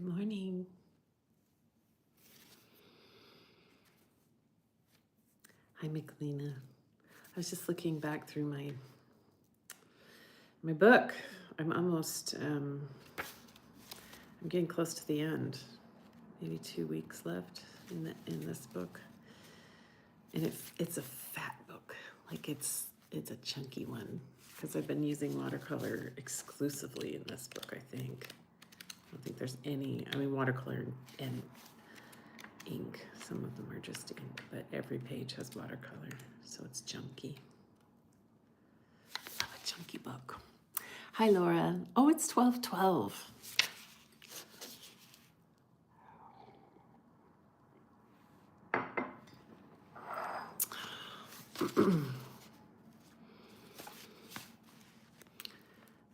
Good morning. Hi, Michelina. I was just looking back through my book. I'm almost I'm getting close to the end. Maybe 2 weeks left in this book, and it's a fat book. Like it's a chunky one because I've been using watercolor exclusively in this book. I think. I don't think there's any. I mean, watercolor and ink. Some of them are just ink, but every page has watercolor, so it's chunky. I love a chunky book. Hi, Laura. Oh, it's 12:12.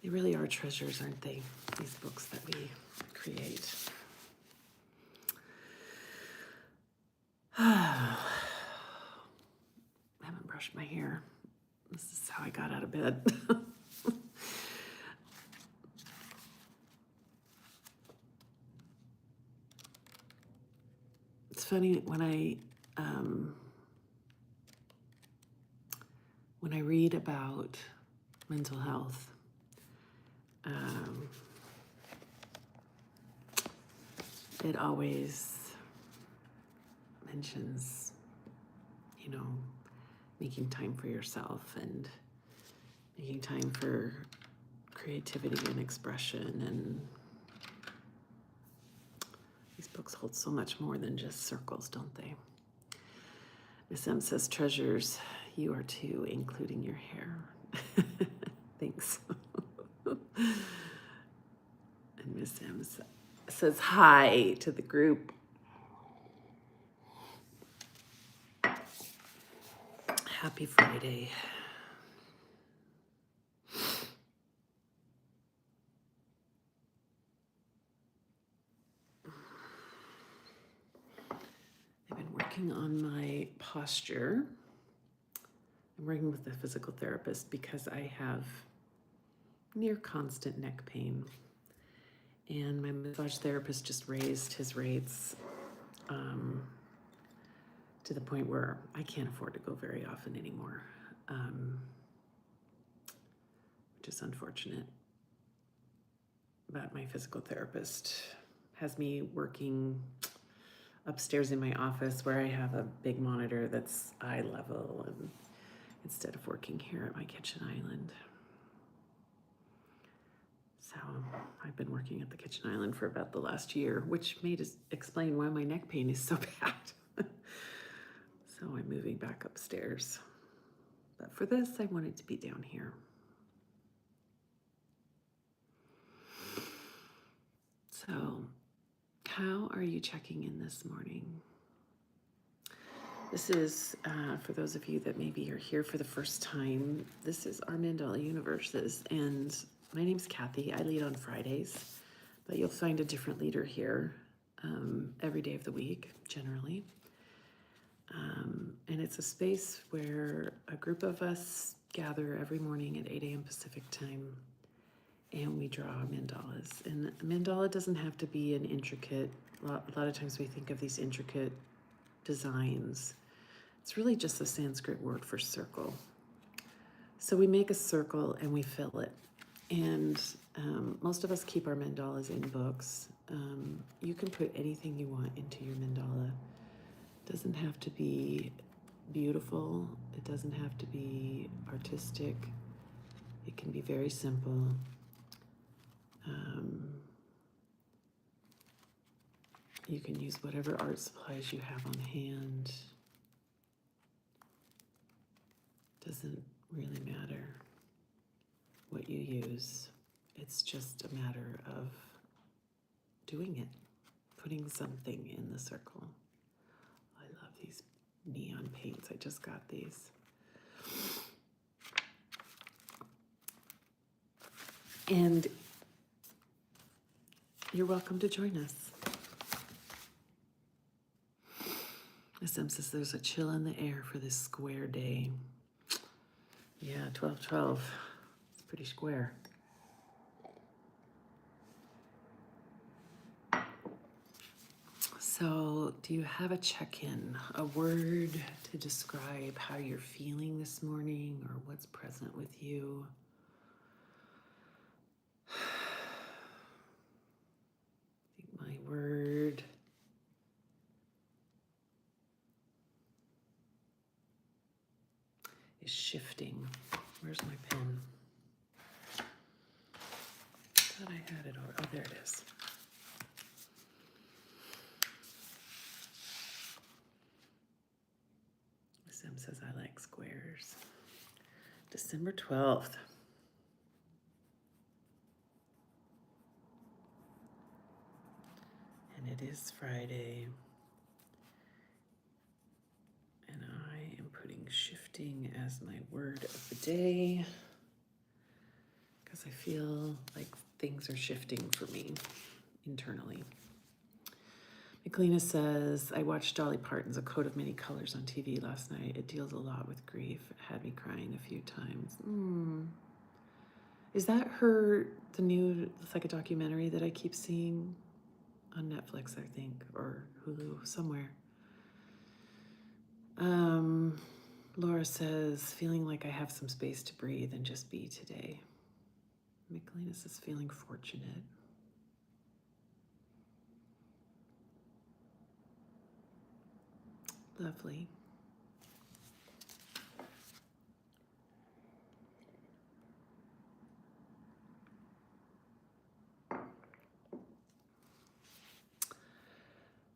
They really are treasures, aren't they? These books that we create. I haven't brushed my hair. This is how I got out of bed. It's funny when I read about mental health, it always mentions, making time for yourself and making time for creativity and expression. And these books hold so much more than just circles, don't they? Miss M says, treasures, you are too, including your hair. Thanks. And Miss M says hi to the group. Happy Friday. I've been working on my posture. I'm working with a physical therapist because I have near constant neck pain. And my massage therapist just raised his rates to the point where I can't afford to go very often anymore, which is unfortunate. But my physical therapist has me working upstairs in my office where I have a big monitor that's eye level, and instead of working here at my kitchen island. So I've been working at the kitchen island for about the last year, which may just explain why my neck pain is so bad. So I'm moving back upstairs. But for this, I wanted to be down here. So how are you checking in this morning? This is, for those of you that maybe are here for the first time, this is our Mandala Universes, and my name's Kathy. I lead on Fridays, but you'll find a different leader here every day of the week, generally. And it's a space where a group of us gather every morning at 8 a.m. Pacific time, and we draw mandalas. And a mandala doesn't have to be an intricate, a lot of times we think of these intricate designs. It's really just a Sanskrit word for circle. So we make a circle and we fill it. And most of us keep our mandalas in books. You can put anything you want into your mandala. It doesn't have to be beautiful. It doesn't have to be artistic. It can be very simple. You can use whatever art supplies you have on hand. Doesn't really matter what you use. It's just a matter of doing it, putting something in the circle. I love these neon paints. I just got these. And you're welcome to join us. SM says there's a chill in the air for this square day. Yeah, 12/12. It's pretty square. So, do you have a check-in, a word to describe how you're feeling this morning or what's present with you? I think my word is shifting. Where's my pen? I thought I had it over. Oh, there it is. Sim says I like squares. December 12th. And it is Friday. And I am putting shifting as my word of the day because I feel like things are shifting for me internally. McLeana says, I watched Dolly Parton's A Coat of Many Colors on TV last night. It deals a lot with grief. It had me crying a few times. Is that the new, it's like a documentary that I keep seeing on Netflix, I think, or Hulu, somewhere. Laura says, feeling like I have some space to breathe and just be today. McLeana says, feeling fortunate. Lovely.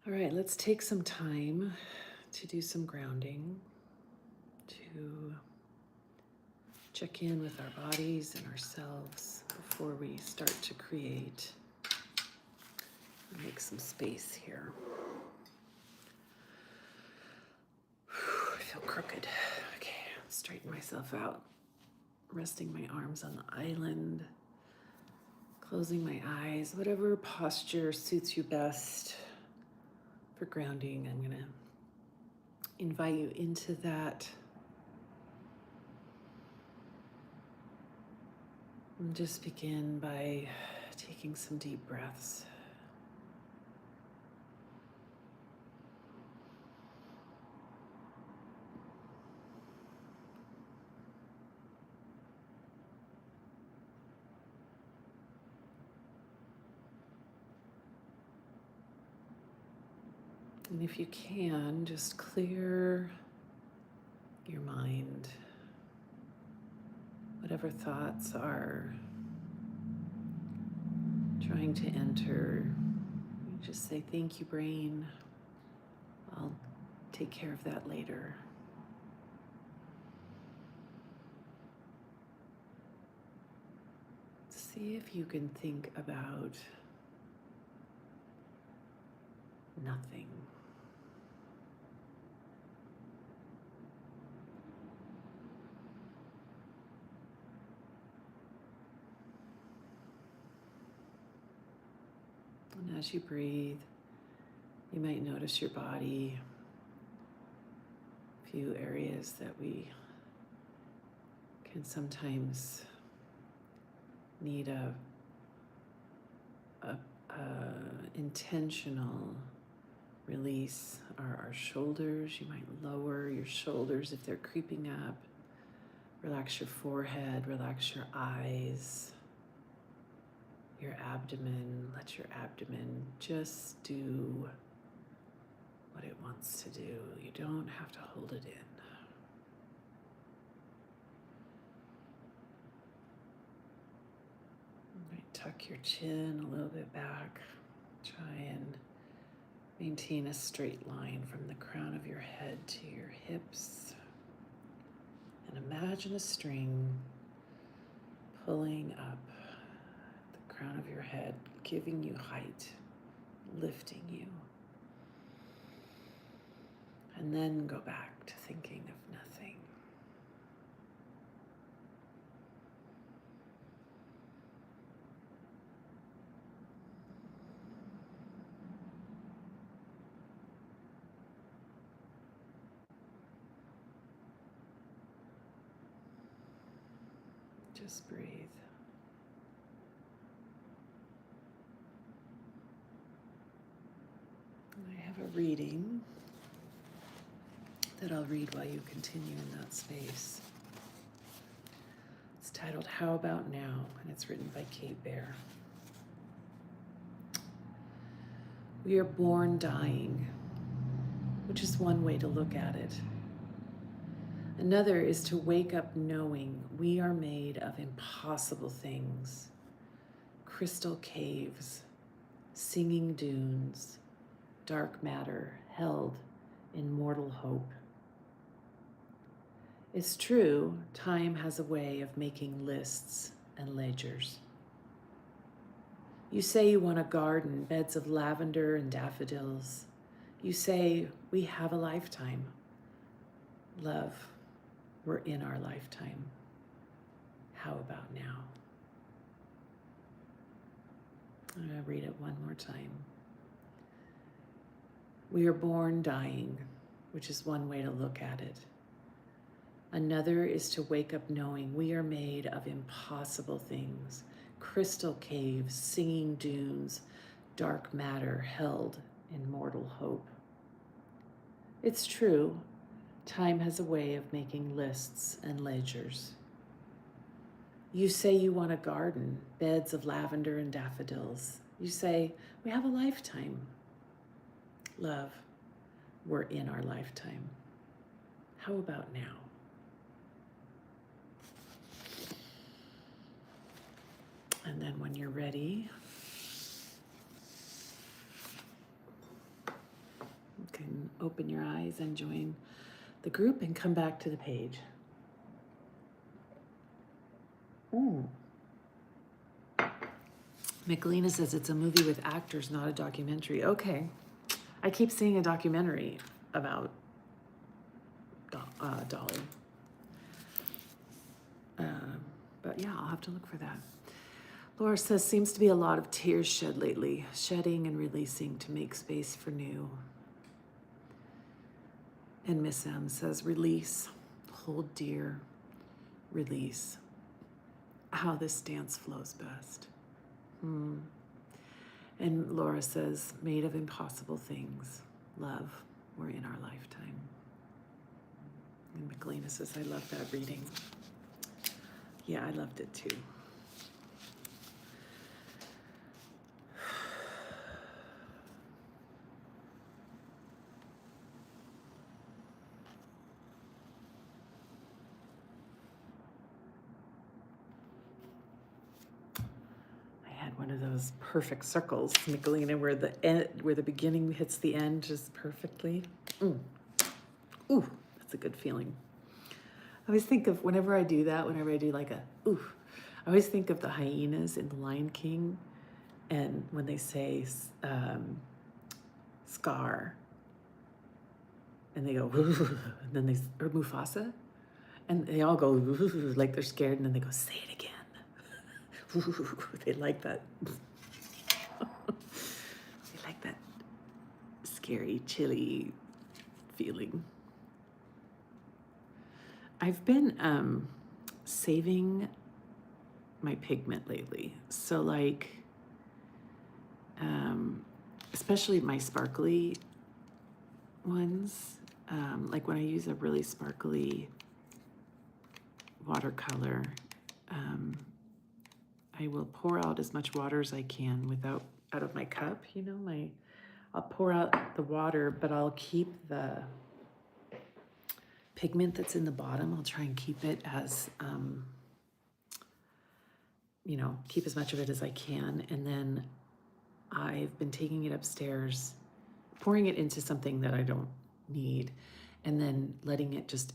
All right, let's take some time to do some grounding, to check in with our bodies and ourselves before we start to create and make some space here. I feel crooked. Okay, straighten myself out. Resting my arms on the island, closing my eyes, whatever posture suits you best for grounding. I'm gonna invite you into that. And just begin by taking some deep breaths. And if you can, just clear your mind. Whatever thoughts are trying to enter, just say, thank you, brain. I'll take care of that later. See if you can think about nothing. And as you breathe, you might notice your body, a few areas that we can sometimes need a intentional release. Our shoulders, you might lower your shoulders if they're creeping up. Relax your forehead, relax your eyes, your abdomen. Let your abdomen just do what it wants to do. You don't have to hold it in. Tuck your chin a little bit back. Try and maintain a straight line from the crown of your head to your hips. And imagine a string pulling up the crown of your head, giving you height, lifting you. And then go back to thinking of nothing. Just breathe. I have a reading that I'll read while you continue in that space. It's titled How About Now, and it's written by Kate Bear. We are born dying, which is one way to look at it. Another is to wake up knowing we are made of impossible things: crystal caves, singing dunes, dark matter held in mortal hope. It's true, time has a way of making lists and ledgers. You say you want a garden, beds of lavender and daffodils. You say we have a lifetime. Love, we're in our lifetime. How about now? I'm going to read it one more time. We are born dying, which is one way to look at it. Another is to wake up knowing we are made of impossible things: crystal caves, singing dunes, dark matter held in mortal hope. It's true, time has a way of making lists and ledgers. You say you want a garden, beds of lavender and daffodils. You say, we have a lifetime. Love, we're in our lifetime. How about now? And then when you're ready, you can open your eyes and join the group and come back to the page. Michelina says it's a movie with actors, not a documentary. Okay. I keep seeing a documentary about Dolly. But yeah, I'll have to look for that. Laura says, seems to be a lot of tears shed lately, shedding and releasing to make space for new. And Miss M says, release, hold dear, release. How this dance flows best. And Laura says, made of impossible things. Love, we're in our lifetime. And Michelina says, I love that reading. Yeah, I loved it too. One of those perfect circles, Michelina, where the beginning hits the end just perfectly. Ooh, that's a good feeling. I always think of, whenever I do that, whenever I do like a ooh, I always think of the hyenas in The Lion King, and when they say scar, and they go and then or Mufasa, and they all go like they're scared, and then they go, say it again. They like that. They like that scary, chilly feeling. I've been saving my pigment lately. So like, especially my sparkly ones, like when I use a really sparkly watercolor, I will pour out as much water as I can out of my cup, you know, I'll pour out the water, but I'll keep the pigment that's in the bottom. I'll try and keep it as, keep as much of it as I can. And then I've been taking it upstairs, pouring it into something that I don't need, and then letting it just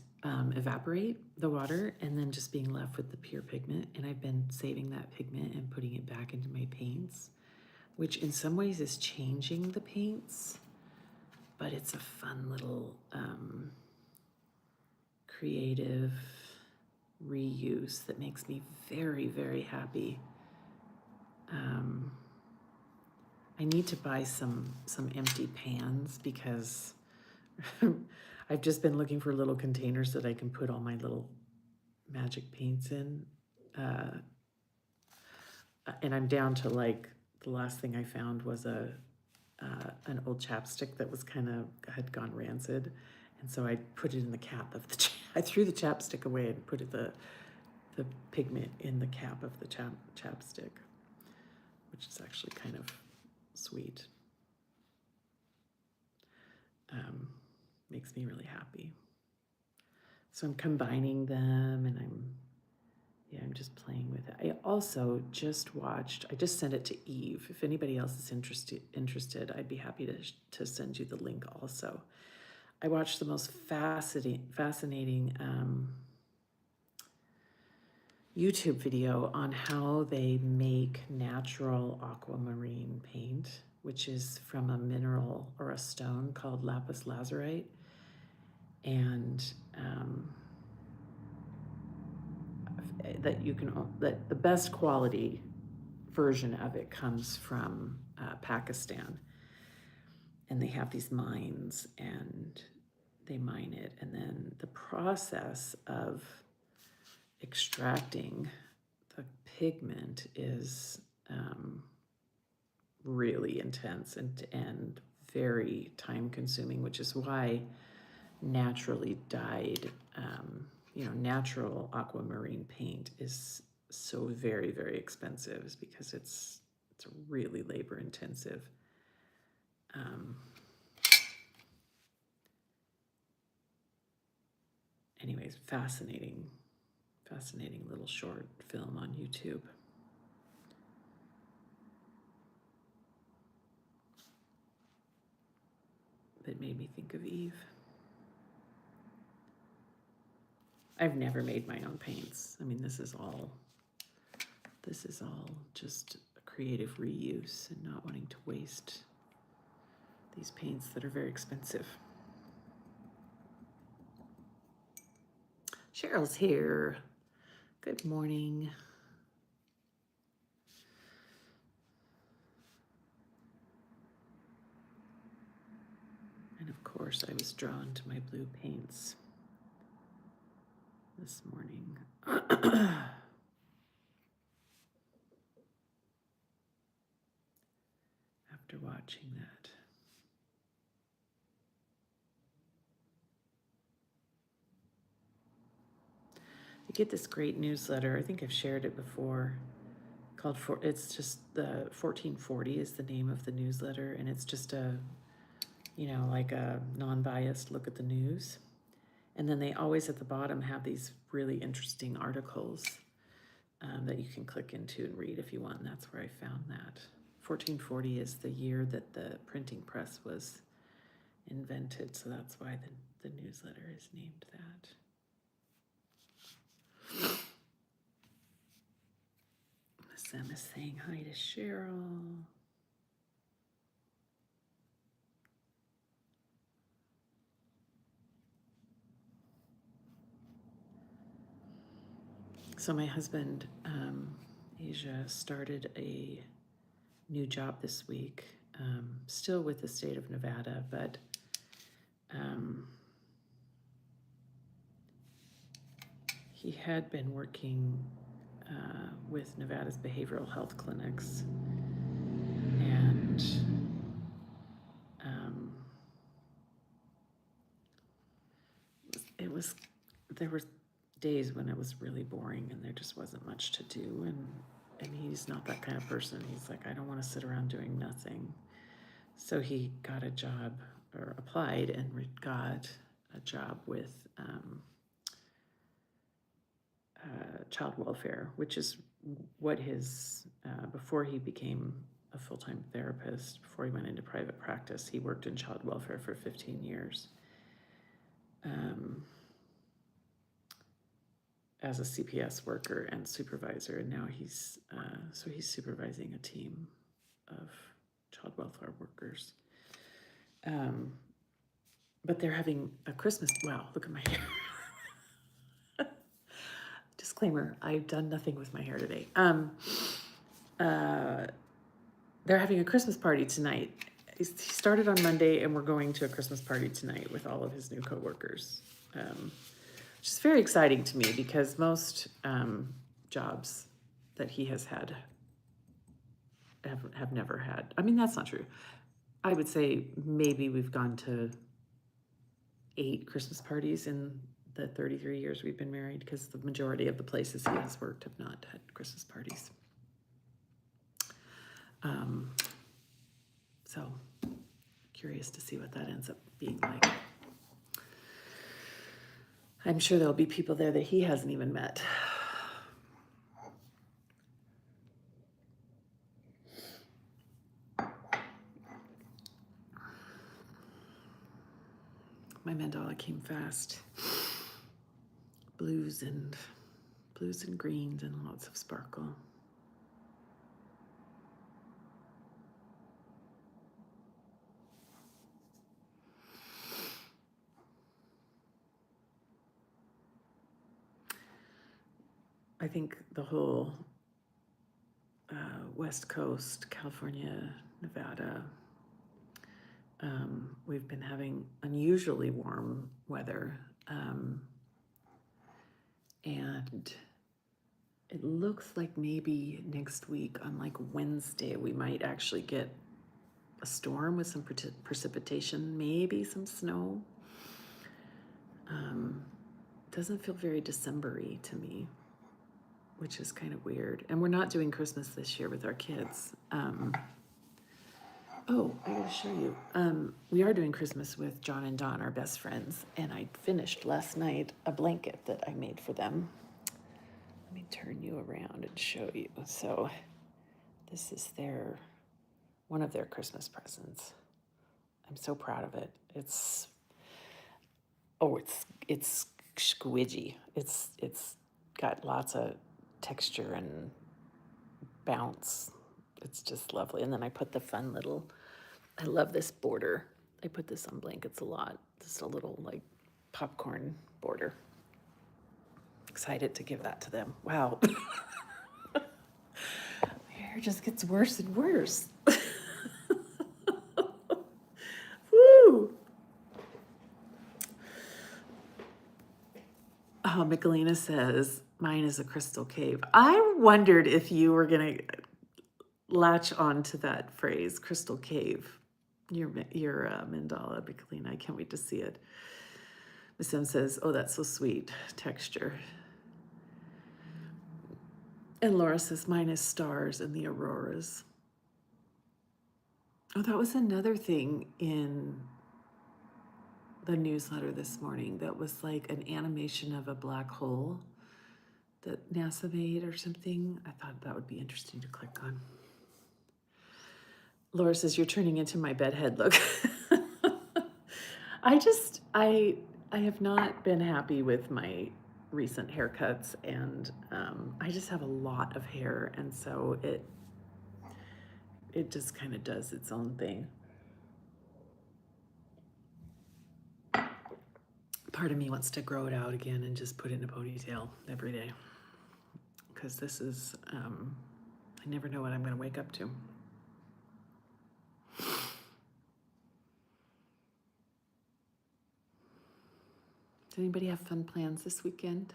evaporate the water, and then just being left with the pure pigment. And I've been saving that pigment and putting it back into my paints, which in some ways is changing the paints, but it's a fun little creative reuse that makes me very, very happy. I need to buy some empty pans, because I've just been looking for little containers that I can put all my little magic paints in. And I'm down to like, the last thing I found was a an old chapstick that was had gone rancid. And so I put it in the cap of the, I threw the chapstick away and put the pigment in the cap of the chapstick, which is actually kind of sweet. Makes me really happy. So I'm combining them, and I'm just playing with it. I also just I just sent it to Eve. If anybody else is interested, I'd be happy to send you the link also. I watched the most fascinating YouTube video on how they make natural aquamarine paint, which is from a mineral or a stone called lapis lazurite. And that the best quality version of it comes from Pakistan. And they have these mines, and they mine it. And then the process of extracting the pigment is really intense and very time consuming, which is why naturally dyed, natural aquamarine paint is so very, very expensive, is because it's really labor intensive. Anyways, fascinating little short film on YouTube. That made me think of Eve. I've never made my own paints. I mean, this is all just a creative reuse and not wanting to waste these paints that are very expensive. Cheryl's here. Good morning. And of course, I was drawn to my blue paints this morning. After watching that. I get this great newsletter. I think I've shared it before. It's just the 1440 is the name of the newsletter, and it's just like a non-biased look at the news. And then they always at the bottom have these really interesting articles that you can click into and read if you want. And that's where I found that. 1440 is the year that the printing press was invented, so that's why the newsletter is named that. Sam is saying hi to Cheryl. So my husband, Asia, started a new job this week, still with the state of Nevada, but he had been working with Nevada's behavioral health clinics, and there were days when it was really boring and there just wasn't much to do, and he's not that kind of person. He's like, I don't want to sit around doing nothing. So he got a job, or applied and got a job with child welfare, which is what his, before he became a full-time therapist, before he went into private practice, he worked in child welfare for 15 years. As a CPS worker and supervisor, and now he's supervising a team of child welfare workers. But they're having a Christmas. Wow, look at my hair. Disclaimer: I've done nothing with my hair today. They're having a Christmas party tonight. He started on Monday, and we're going to a Christmas party tonight with all of his new coworkers. Which is very exciting to me, because most jobs that he has had have never had. I mean, that's not true. I would say maybe we've gone to 8 Christmas parties in the 33 years we've been married, because the majority of the places he has worked have not had Christmas parties. So curious to see what that ends up being like. I'm sure there'll be people there that he hasn't even met. My mandala came fast. Blues and greens and lots of sparkle. I think the whole West Coast, California, Nevada, we've been having unusually warm weather. And it looks like maybe next week on like Wednesday, we might actually get a storm with some precipitation, maybe some snow. Doesn't feel very December-y to me, which is kind of weird. And we're not doing Christmas this year with our kids. Oh, I gotta show you. We are doing Christmas with John and Dawn, our best friends, and I finished last night a blanket that I made for them. Let me turn you around and show you. So this is one of their Christmas presents. I'm so proud of it. It's squidgy. It's got lots of texture and bounce. It's just lovely. And then I put the fun little, I love this border. I put this on blankets a lot. Just a little like popcorn border. Excited to give that to them. Wow. My hair just gets worse and worse. Woo! Oh, Michelina says, mine is a crystal cave. I wondered if you were going to latch on to that phrase, crystal cave. Your mandala, Michelina. I can't wait to see it. Miss M says, oh, that's so sweet. Texture. And Laura says, mine is stars and the auroras. Oh, that was another thing in the newsletter this morning that was like an animation of a black hole that NASA made or something. I thought that would be interesting to click on. Laura says, you're turning into my bedhead look. I have not been happy with my recent haircuts, and I just have a lot of hair, and so it just kind of does its own thing. Part of me wants to grow it out again and just put it in a ponytail every day, because this is, I never know what I'm going to wake up to. Does anybody have fun plans this weekend?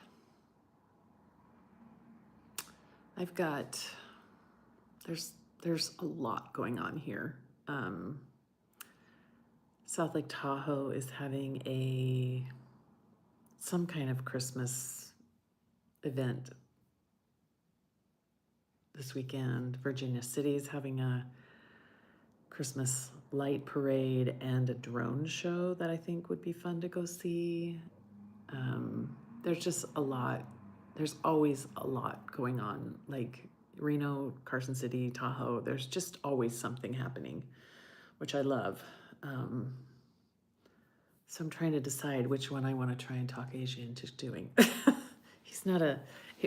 I've got, there's a lot going on here. South Lake Tahoe is having some kind of Christmas event this weekend. Virginia City is having a Christmas light parade and a drone show that I think would be fun to go see. There's just a lot. There's always a lot going on. Like Reno, Carson City, Tahoe, there's just always something happening, which I love. So I'm trying to decide which one I want to try and talk Asia into doing.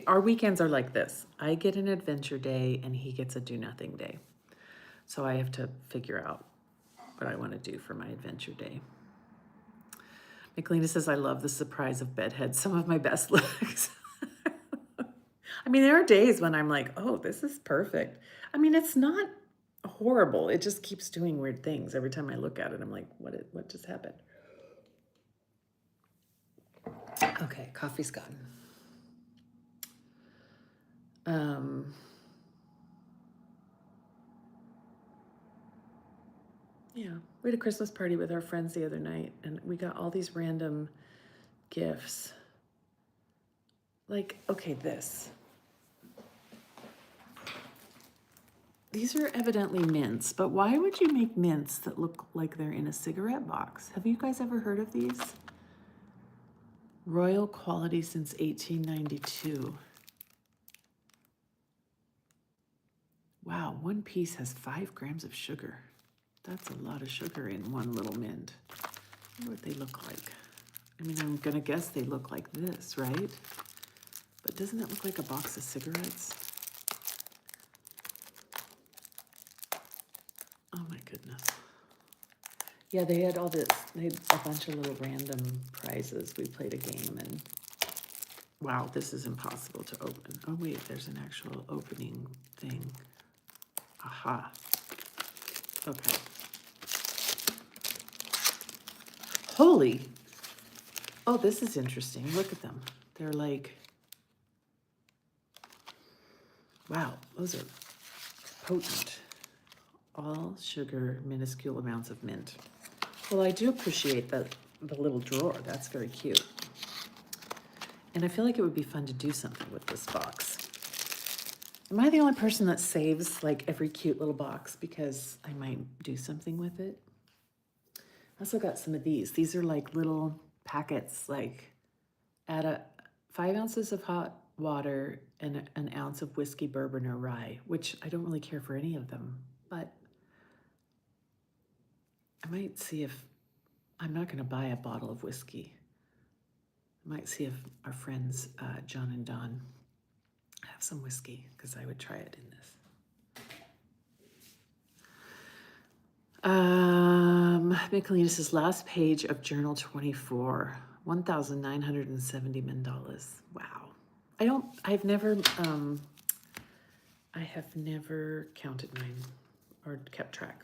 Our weekends are like this. I get an adventure day and he gets a do nothing day. So I have to figure out what I want to do for my adventure day. Michelina says, I love the surprise of bedhead. Some of my best looks. I mean, there are days when I'm like, oh, this is perfect. I mean, it's not horrible. It just keeps doing weird things. Every time I look at it, I'm like, what just happened? Okay, coffee's gone. Yeah, we had a Christmas party with our friends the other night, and we got all these random gifts. Like, okay, this. These are evidently mints, but why would you make mints that look like they're in a cigarette box? Have you guys ever heard of these? Royal quality since 1892. Wow, one piece has 5 grams of sugar. That's a lot of sugar in one little mint. I wonder what they look like. I mean, I'm gonna guess they look like this, right? But doesn't it look like a box of cigarettes? Oh my goodness. Yeah, they had all this, they had a bunch of little random prizes. We played a game and wow, this is impossible to open. Oh wait, there's an actual opening thing. Aha. Okay. Holy. Oh, this is interesting. Look at them. They're like, wow, those are potent. All sugar, minuscule amounts of mint. Well, I do appreciate the little drawer. That's very cute. And I feel like it would be fun to do something with this box. Am I the only person that saves like every cute little box because I might do something with it? I also got some of these. These are like little packets, like add 5 ounces of hot water and an ounce of whiskey, bourbon, or rye, which I don't really care for any of them, but I might see if, I'm not going to buy a bottle of whiskey. I might see if our friends, John and Don, have some whiskey, because I would try it in this. Michaelinus's last page of Journal 24, 1,970 mandalas. Wow. I have never counted mine or kept track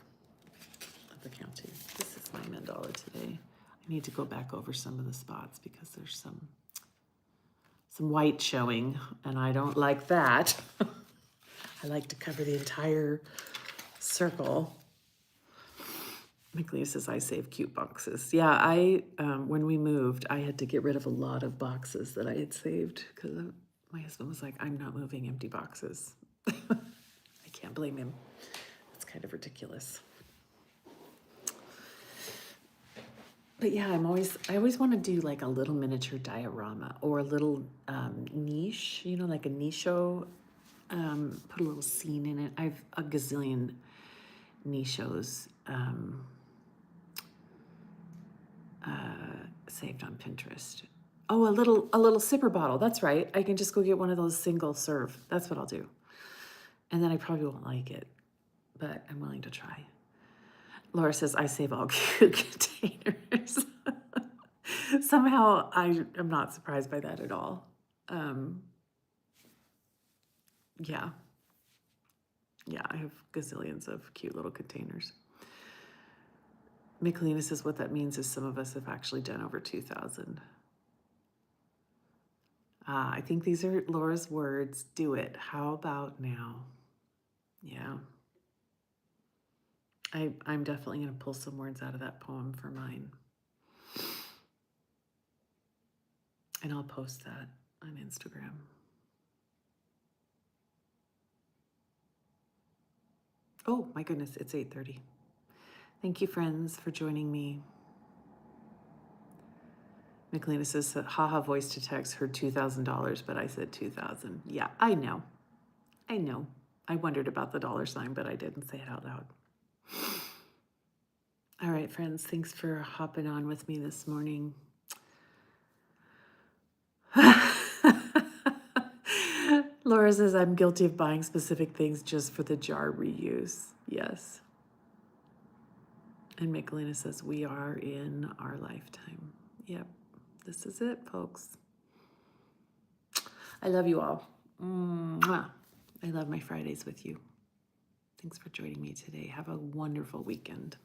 of the counting. This is my mandala today. I need to go back over some of the spots because there's some white showing, and I don't like that. I like to cover the entire circle. Michaelia says, I save cute boxes. Yeah, when we moved, I had to get rid of a lot of boxes that I had saved because my husband was like, I'm not moving empty boxes. I can't blame him. It's kind of ridiculous. But yeah, I always want to do like a little miniature diorama or a little niche, like a nicho, put a little scene in it. I've a gazillion nichos saved on Pinterest. Oh, a little sipper bottle. That's right. I can just go get one of those single serve. That's what I'll do. And then I probably won't like it, but I'm willing to try. Laura says, I save all cute containers. Somehow I am not surprised by that at all. Yeah, I have gazillions of cute little containers. Michelina says what that means is some of us have actually done over 2,000. I think these are Laura's words. Do it. How about now? Yeah. I'm definitely going to pull some words out of that poem for mine. And I'll post that on Instagram. Oh my goodness, it's 8:30. Thank you, friends, for joining me. Michelina says, haha, voice to text, heard $2,000, but I said 2,000. Yeah, I know. I wondered about the dollar sign, but I didn't say it out loud. All right, friends, thanks for hopping on with me this morning. Laura says, I'm guilty of buying specific things just for the jar reuse. Yes. And Michelina says, we are in our lifetime. Yep, this is it, folks. I love you all. Mwah. I love my Fridays with you. Thanks for joining me today. Have a wonderful weekend.